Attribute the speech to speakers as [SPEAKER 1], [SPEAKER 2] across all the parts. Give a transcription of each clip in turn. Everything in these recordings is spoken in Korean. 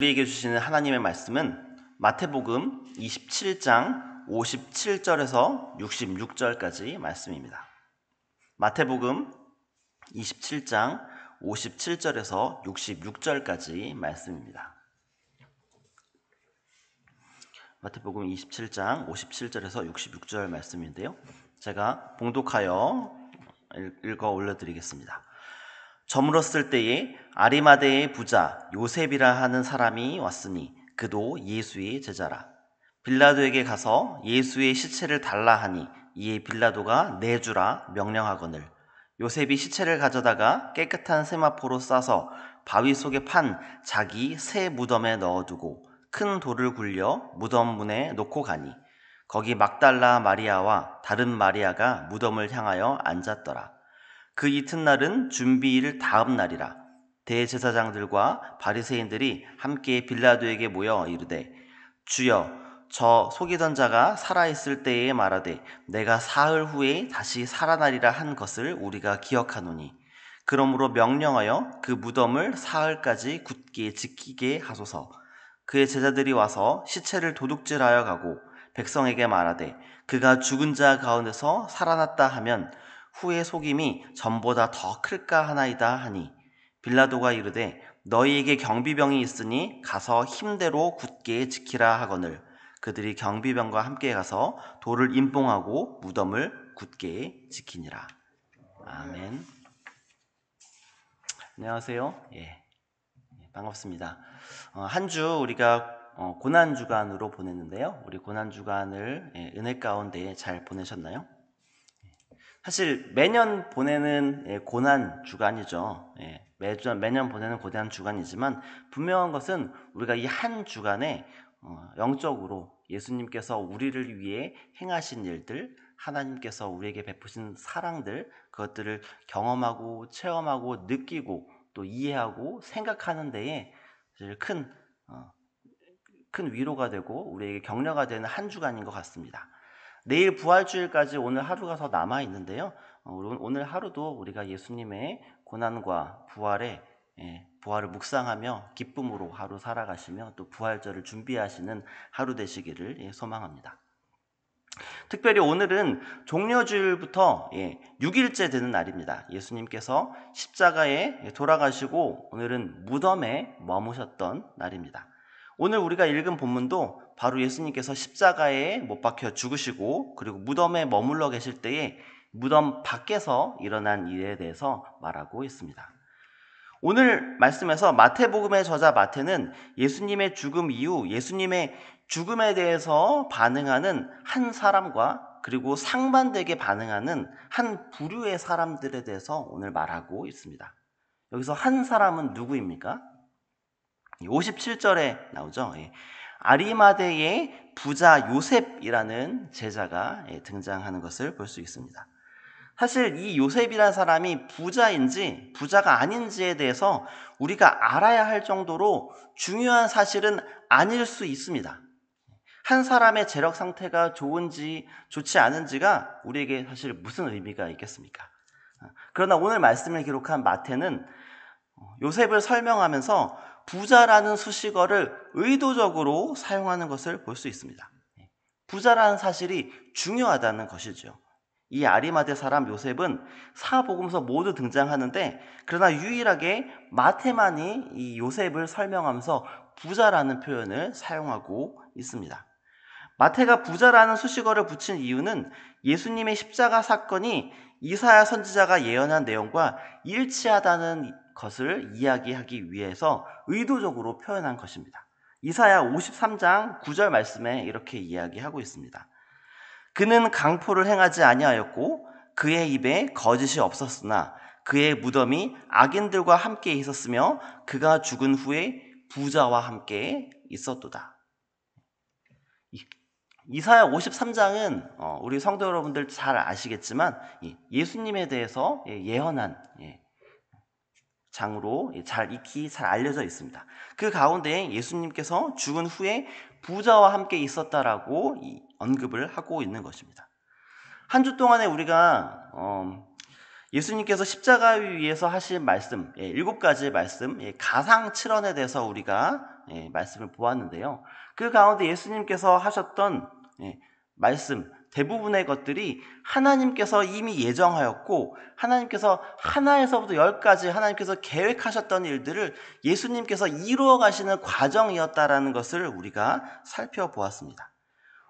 [SPEAKER 1] 우리에게 주시는 하나님의 말씀은 마태복음 27장 57절에서 66절까지 말씀입니다. 마태복음 27장 57절에서 66절까지 말씀입니다. 마태복음 27장 57절에서 66절 말씀인데요. 제가 봉독하여 읽어 올려드리겠습니다. 저물었을 때에 아리마대의 부자 요셉이라 하는 사람이 왔으니 그도 예수의 제자라. 빌라도에게 가서 예수의 시체를 달라 하니 이에 빌라도가 내주라 명령하거늘 요셉이 시체를 가져다가 깨끗한 세마포로 싸서 바위 속에 판 자기 새 무덤에 넣어두고 큰 돌을 굴려 무덤 문에 놓고 가니 거기 막달라 마리아와 다른 마리아가 무덤을 향하여 앉았더라. 그 이튿날은 준비일 다음 날이라. 대제사장들과 바리새인들이 함께 빌라도에게 모여 이르되 주여 저 속이던 자가 살아있을 때에 말하되 내가 사흘 후에 다시 살아나리라 한 것을 우리가 기억하노니 그러므로 명령하여 그 무덤을 사흘까지 굳게 지키게 하소서. 그의 제자들이 와서 시체를 도둑질하여 가고 백성에게 말하되 그가 죽은 자 가운데서 살아났다 하면 후의 속임이 전보다 더 클까 하나이다 하니 빌라도가 이르되 너희에게 경비병이 있으니 가서 힘대로 굳게 지키라 하거늘 그들이 경비병과 함께 가서 돌을 임봉하고 무덤을 굳게 지키니라. 아멘. 안녕하세요. 반갑습니다. 한 주 우리가 고난 주간으로 보냈는데요. 우리 고난 주간을 은혜 가운데 잘 보내셨나요? 사실 매년 보내는 고난 주간이죠. 매년 보내는 고난 주간이지만 분명한 것은 우리가 이 한 주간에 영적으로 예수님께서 우리를 위해 행하신 일들, 하나님께서 우리에게 베푸신 사랑들, 그것들을 경험하고 체험하고 느끼고 또 이해하고 생각하는 데에 사실 큰 위로가 되고 우리에게 격려가 되는 한 주간인 것 같습니다. 내일 부활주일까지 오늘 하루가 더 남아 있는데요. 오늘 하루도 우리가 예수님의 고난과 부활을 묵상하며 기쁨으로 하루 살아가시며 또 부활절을 준비하시는 하루 되시기를 소망합니다. 특별히 오늘은 종려주일부터 6일째 되는 날입니다. 예수님께서 십자가에 돌아가시고 오늘은 무덤에 머무셨던 날입니다. 오늘 우리가 읽은 본문도 바로 예수님께서 십자가에 못 박혀 죽으시고 그리고 무덤에 머물러 계실 때에 무덤 밖에서 일어난 일에 대해서 말하고 있습니다. 오늘 말씀에서 마태복음의 저자 마태는 예수님의 죽음 이후 예수님의 죽음에 대해서 반응하는 한 사람과 그리고 상반되게 반응하는 한 부류의 사람들에 대해서 오늘 말하고 있습니다. 여기서 한 사람은 누구입니까? 57절에 나오죠. 아리마대의 부자 요셉이라는 제자가 등장하는 것을 볼 수 있습니다. 사실 이 요셉이라는 사람이 부자인지 부자가 아닌지에 대해서 우리가 알아야 할 정도로 중요한 사실은 아닐 수 있습니다. 한 사람의 재력 상태가 좋은지 좋지 않은지가 우리에게 사실 무슨 의미가 있겠습니까? 그러나 오늘 말씀을 기록한 마태는 요셉을 설명하면서 부자라는 수식어를 의도적으로 사용하는 것을 볼 수 있습니다. 부자라는 사실이 중요하다는 것이죠. 이 아리마대 사람 요셉은 사복음서 모두 등장하는데 그러나 유일하게 마태만이 이 요셉을 설명하면서 부자라는 표현을 사용하고 있습니다. 마태가 부자라는 수식어를 붙인 이유는 예수님의 십자가 사건이 이사야 선지자가 예언한 내용과 일치하다는 것을 이야기하기 위해서 의도적으로 표현한 것입니다. 이사야 53장 9절 말씀에 이렇게 이야기하고 있습니다. 그는 강포를 행하지 아니하였고 그의 입에 거짓이 없었으나 그의 무덤이 악인들과 함께 있었으며 그가 죽은 후에 부자와 함께 있었도다. 이사야 53장은 우리 성도 여러분들 잘 아시겠지만 예수님에 대해서 예언한 장으로 잘 익히 잘 알려져 있습니다. 그 가운데 예수님께서 죽은 후에 부자와 함께 있었다라고 언급을 하고 있는 것입니다. 한 주 동안에 우리가 예수님께서 십자가 위에서 하신 말씀, 7가지의 말씀, 가상 칠언에 대해서 우리가 말씀을 보았는데요. 그 가운데 예수님께서 하셨던 말씀 대부분의 것들이 하나님께서 이미 예정하였고 하나님께서 하나에서부터 열까지 하나님께서 계획하셨던 일들을 예수님께서 이루어 가시는 과정이었다라는 것을 우리가 살펴보았습니다.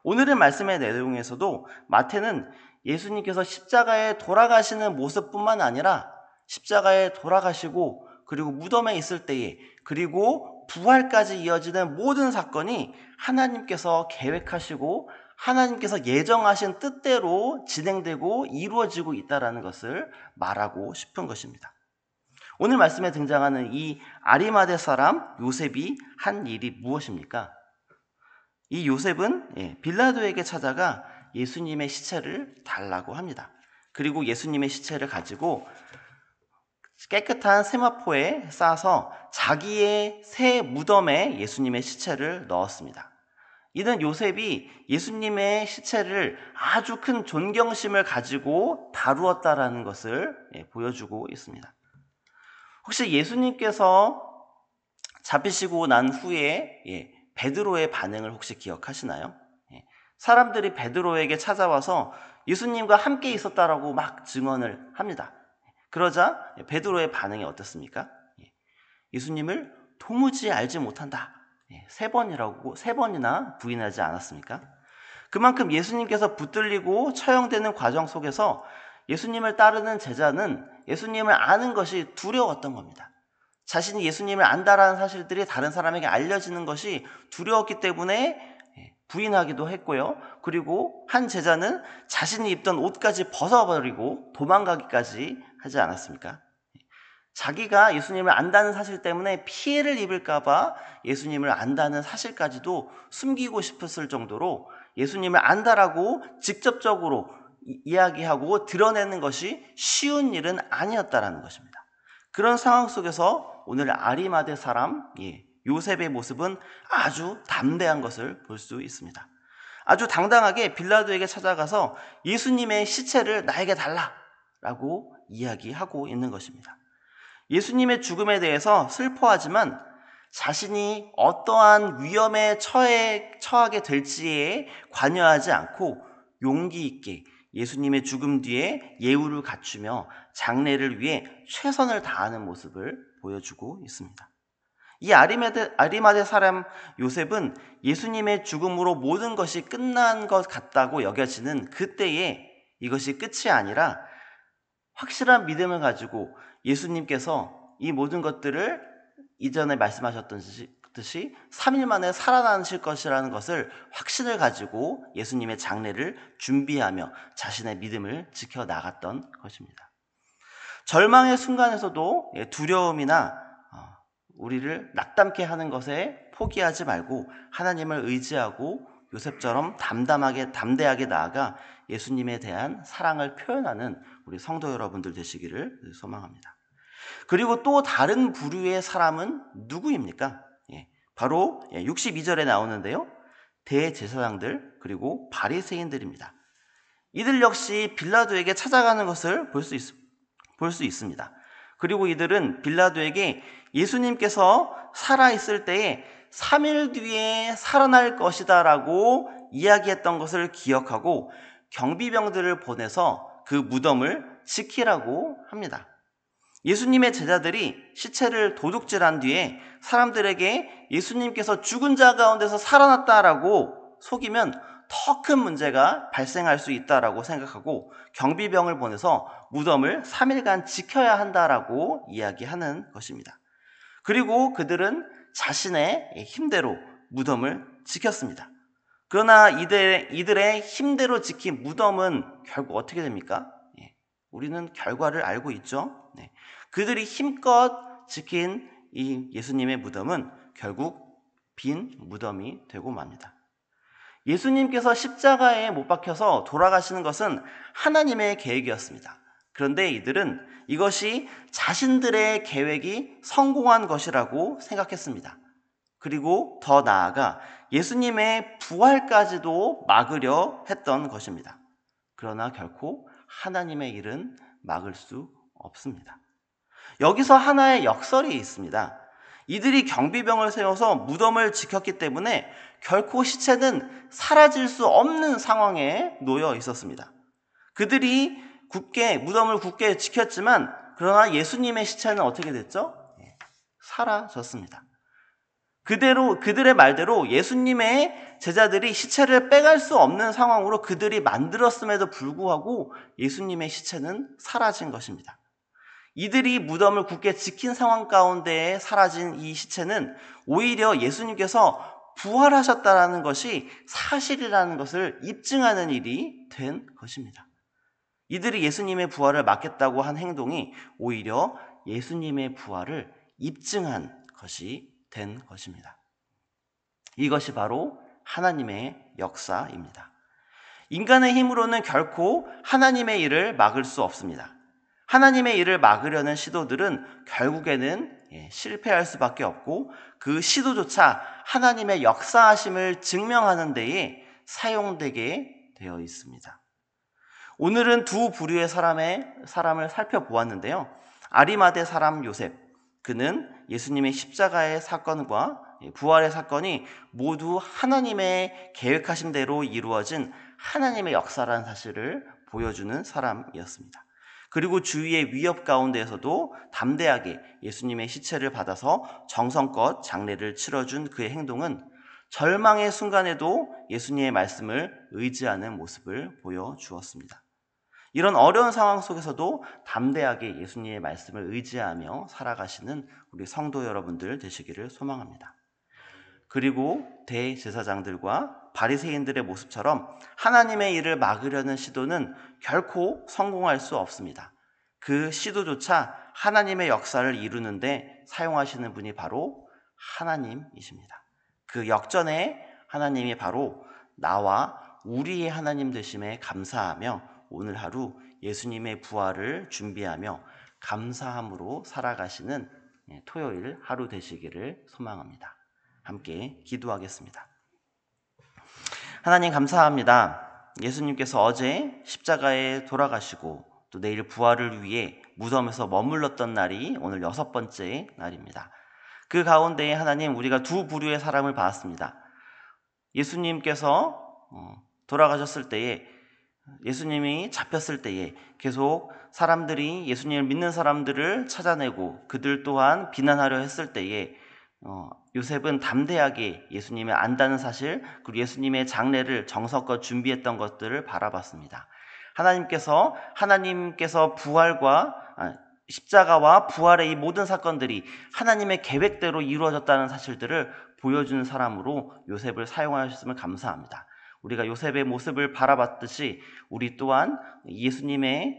[SPEAKER 1] 오늘의 말씀의 내용에서도 마태는 예수님께서 십자가에 돌아가시는 모습뿐만 아니라 십자가에 돌아가시고 그리고 무덤에 있을 때에 그리고 부활까지 이어지는 모든 사건이 하나님께서 계획하시고 하나님께서 예정하신 뜻대로 진행되고 이루어지고 있다는 것을 말하고 싶은 것입니다. 오늘 말씀에 등장하는 이 아리마대 사람 요셉이 한 일이 무엇입니까? 이 요셉은 빌라도에게 찾아가 예수님의 시체를 달라고 합니다. 그리고 예수님의 시체를 가지고 깨끗한 세마포에 싸서 자기의 새 무덤에 예수님의 시체를 넣었습니다. 이는 요셉이 예수님의 시체를 아주 큰 존경심을 가지고 다루었다라는 것을 보여주고 있습니다. 혹시 예수님께서 잡히시고 난 후에 베드로의 반응을 혹시 기억하시나요? 사람들이 베드로에게 찾아와서 예수님과 함께 있었다라고 막 증언을 합니다. 그러자 베드로의 반응이 어떻습니까? 예수님을 도무지 알지 못한다. 세 번이나 부인하지 않았습니까? 그만큼 예수님께서 붙들리고 처형되는 과정 속에서 예수님을 따르는 제자는 예수님을 아는 것이 두려웠던 겁니다. 자신이 예수님을 안다라는 사실들이 다른 사람에게 알려지는 것이 두려웠기 때문에 부인하기도 했고요. 그리고 한 제자는 자신이 입던 옷까지 벗어버리고 도망가기까지 하지 않았습니까? 자기가 예수님을 안다는 사실 때문에 피해를 입을까 봐 예수님을 안다는 사실까지도 숨기고 싶었을 정도로 예수님을 안다라고 직접적으로 이야기하고 드러내는 것이 쉬운 일은 아니었다라는 것입니다. 그런 상황 속에서 오늘 아리마대 사람 요셉의 모습은 아주 담대한 것을 볼 수 있습니다. 아주 당당하게 빌라도에게 찾아가서 예수님의 시체를 나에게 달라라고 이야기하고 있는 것입니다. 예수님의 죽음에 대해서 슬퍼하지만 자신이 어떠한 위험에 처하게 될지에 관여하지 않고 용기 있게 예수님의 죽음 뒤에 예우를 갖추며 장례를 위해 최선을 다하는 모습을 보여주고 있습니다. 이 아리마대 사람 요셉은 예수님의 죽음으로 모든 것이 끝난 것 같다고 여겨지는 그때에 이것이 끝이 아니라 확실한 믿음을 가지고 예수님께서 이 모든 것들을 이전에 말씀하셨듯이 3일 만에 살아나실 것이라는 것을 확신을 가지고 예수님의 장례를 준비하며 자신의 믿음을 지켜나갔던 것입니다. 절망의 순간에서도 두려움이나 우리를 낙담케 하는 것에 포기하지 말고 하나님을 의지하고 요셉처럼 담대하게 나아가 예수님에 대한 사랑을 표현하는 우리 성도 여러분들 되시기를 소망합니다. 그리고 또 다른 부류의 사람은 누구입니까? 바로 62절에 나오는데요. 대제사장들 그리고 바리새인들입니다. 이들 역시 빌라도에게 찾아가는 것을 볼 수 있습니다. 그리고 이들은 빌라도에게 예수님께서 살아있을 때에 3일 뒤에 살아날 것이다 라고 이야기했던 것을 기억하고 경비병들을 보내서 그 무덤을 지키라고 합니다. 예수님의 제자들이 시체를 도둑질한 뒤에 사람들에게 예수님께서 죽은 자 가운데서 살아났다라고 속이면 더 큰 문제가 발생할 수 있다라고 생각하고 경비병을 보내서 무덤을 3일간 지켜야 한다라고 이야기하는 것입니다. 그리고 그들은 자신의 힘대로 무덤을 지켰습니다. 그러나 이들의 힘대로 지킨 무덤은 결국 어떻게 됩니까? 우리는 결과를 알고 있죠. 그들이 힘껏 지킨 이 예수님의 무덤은 결국 빈 무덤이 되고 맙니다. 예수님께서 십자가에 못 박혀서 돌아가시는 것은 하나님의 계획이었습니다. 그런데 이들은 이것이 자신들의 계획이 성공한 것이라고 생각했습니다. 그리고 더 나아가 예수님의 부활까지도 막으려 했던 것입니다. 그러나 결코 하나님의 일은 막을 수 없습니다. 여기서 하나의 역설이 있습니다. 이들이 경비병을 세워서 무덤을 지켰기 때문에 결코 시체는 사라질 수 없는 상황에 놓여 있었습니다. 그들이 무덤을 굳게 지켰지만 그러나 예수님의 시체는 어떻게 됐죠? 사라졌습니다. 그들의 말대로 예수님의 제자들이 시체를 빼갈 수 없는 상황으로 그들이 만들었음에도 불구하고 예수님의 시체는 사라진 것입니다. 이들이 무덤을 굳게 지킨 상황 가운데에 사라진 이 시체는 오히려 예수님께서 부활하셨다는 것이 사실이라는 것을 입증하는 일이 된 것입니다. 이들이 예수님의 부활을 막겠다고 한 행동이 오히려 예수님의 부활을 입증한 것이 된 것입니다. 이것이 바로 하나님의 역사입니다. 인간의 힘으로는 결코 하나님의 일을 막을 수 없습니다. 하나님의 일을 막으려는 시도들은 결국에는 실패할 수밖에 없고 그 시도조차 하나님의 역사하심을 증명하는 데에 사용되게 되어 있습니다. 오늘은 두 부류의 사람을 살펴보았는데요. 아리마대 사람 요셉, 그는 예수님의 십자가의 사건과 부활의 사건이 모두 하나님의 계획하신 대로 이루어진 하나님의 역사라는 사실을 보여주는 사람이었습니다. 그리고 주위의 위협 가운데에서도 담대하게 예수님의 시체를 받아서 정성껏 장례를 치러준 그의 행동은 절망의 순간에도 예수님의 말씀을 의지하는 모습을 보여주었습니다. 이런 어려운 상황 속에서도 담대하게 예수님의 말씀을 의지하며 살아가시는 우리 성도 여러분들 되시기를 소망합니다. 그리고 대제사장들과 바리새인들의 모습처럼 하나님의 일을 막으려는 시도는 결코 성공할 수 없습니다. 그 시도조차 하나님의 역사를 이루는데 사용하시는 분이 바로 하나님이십니다. 그 역전에 하나님이 바로 나와 우리의 하나님 되심에 감사하며 오늘 하루 예수님의 부활을 준비하며 감사함으로 살아가시는 토요일 하루 되시기를 소망합니다. 함께 기도하겠습니다. 하나님 감사합니다. 예수님께서 어제 십자가에 돌아가시고 또 내일 부활을 위해 무덤에서 머물렀던 날이 오늘 6번째 날입니다. 그 가운데에 하나님 우리가 두 부류의 사람을 봤습니다. 예수님께서 돌아가셨을 때에 예수님이 잡혔을 때에 계속 사람들이 예수님을 믿는 사람들을 찾아내고 그들 또한 비난하려 했을 때에 요셉은 담대하게 예수님을 안다는 사실 그리고 예수님의 장례를 정성껏 준비했던 것들을 바라봤습니다. 하나님께서 십자가와 부활의 이 모든 사건들이 하나님의 계획대로 이루어졌다는 사실들을 보여주는 사람으로 요셉을 사용하셨음을 감사합니다. 우리가 요셉의 모습을 바라봤듯이 우리 또한 예수님의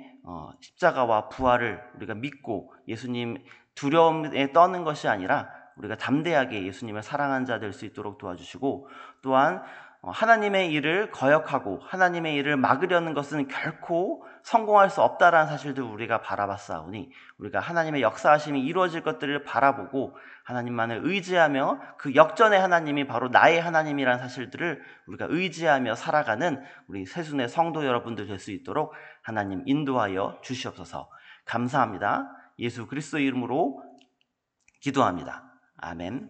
[SPEAKER 1] 십자가와 부활을 우리가 믿고 예수님 두려움에 떠는 것이 아니라 우리가 담대하게 예수님을 사랑하는 자 될 수 있도록 도와주시고 또한 하나님의 일을 거역하고 하나님의 일을 막으려는 것은 결코 성공할 수 없다라는 사실들 우리가 바라봤사오니 우리가 하나님의 역사하심이 이루어질 것들을 바라보고 하나님만을 의지하며 그 역전의 하나님이 바로 나의 하나님이라는 사실들을 우리가 의지하며 살아가는 우리 새순의 성도 여러분들 될 수 있도록 하나님 인도하여 주시옵소서. 감사합니다. 예수 그리스도 이름으로 기도합니다. 아멘.